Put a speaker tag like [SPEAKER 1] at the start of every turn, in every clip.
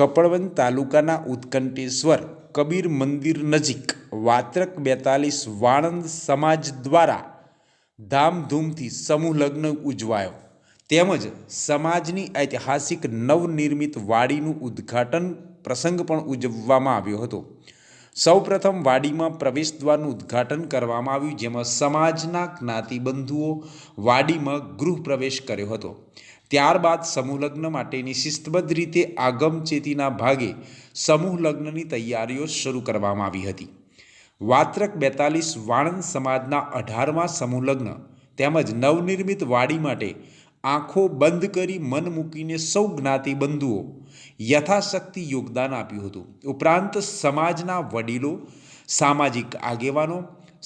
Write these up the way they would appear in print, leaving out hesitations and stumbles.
[SPEAKER 1] કપડવંજ તાલુકાના ઉત્કંઠેશ્વર કબીર મંદિર નજીક વાત્રક 42 વાણંદ સમાજ દ્વારા ધામધૂમથી સમૂહ લગ્ન ઉજવાયો તેમજ સમાજની ઐતિહાસિક નવનિર્મિત વાડીનું ઉદ્ઘાટન પ્રસંગ પણ ઉજવવામાં આવ્યો હતો। સૌપ્રથમ વાડીમાં પ્રવેશદ્વારનું ઉદ્ઘાટન કરવામાં આવ્યું, જેમાં સમાજના જ્ઞાતિબંધુઓ વાડીમાં ગૃહ પ્રવેશ કર્યો હતો। ત્યારબાદ સમૂહ લગ્ન માટેની શિસ્તબદ્ધ રીતે આગમચેતીના ભાગે સમૂહ લગ્નની તૈયારીઓ શરૂ કરવામાં આવી હતી। વાત્રક 42 વાણંદ સમાજના 18મા સમૂહ લગ્ન તેમજ નવનિર્મિત વાડી માટે આંખો બંધ કરી મન મૂકીને સૌ જ્ઞાતિબંધુઓ યથાશક્તિ યોગદાન આપ્યું હતું। ઉપરાંત સમાજના વડીલો, સામાજિક આગેવાનો,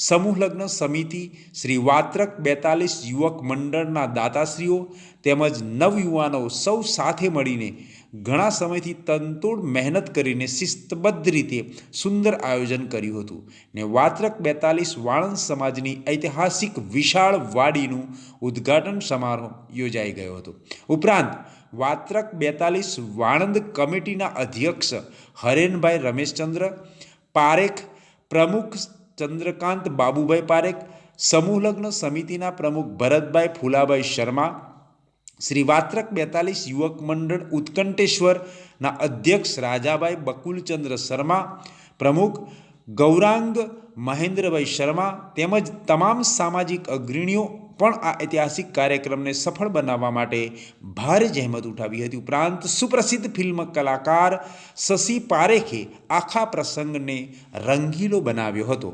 [SPEAKER 1] સમૂહ લગ્ન સમિતિ, શ્રી વાત્રક 42 યુવક મંડળના દાતાશ્રીઓ તેમજ નવયુવાનો સૌ સાથે મળીને ઘણા સમયથી તનતોડ મહેનત કરીને શિસ્તબદ્ધ રીતે સુંદર આયોજન કર્યું હતું ને વાત્રક 42 વાણંદ સમાજની ઐતિહાસિક વિશાળ વાડીનું ઉદ્ઘાટન સમારોહ યોજાઈ ગયો હતો। ઉપરાંત વાત્રક 42 વાણંદ કમિટીના અધ્યક્ષ હરેનભાઈ રમેશચંદ્ર પારેખ, પ્રમુખ ચંદ્રકાંત બાબુભાઈ પારેખ, સમૂહ લગ્ન સમિતિના પ્રમુખ ભરતભાઈ ફુલાભાઈ શર્મા, શ્રી વાત્રક 42 યુવક મંડળ ઉત્કંઠેશ્વરના અધ્યક્ષ રાજાભાઈ બકુલચંદ્ર શર્મા, પ્રમુખ ગૌરાંગ મહેન્દ્રભાઈ શર્મા તેમજ તમામ સામાજિક અગ્રણીઓ પણ આ ઐતિહાસિક કાર્યક્રમને સફળ બનાવવા માટે ભારે જહેમત ઉઠાવી હતી। ઉપરાંત સુપ્રસિદ્ધ ફિલ્મ કલાકાર શશી પારેખે આખા પ્રસંગને રંગીલો બનાવ્યો હતો।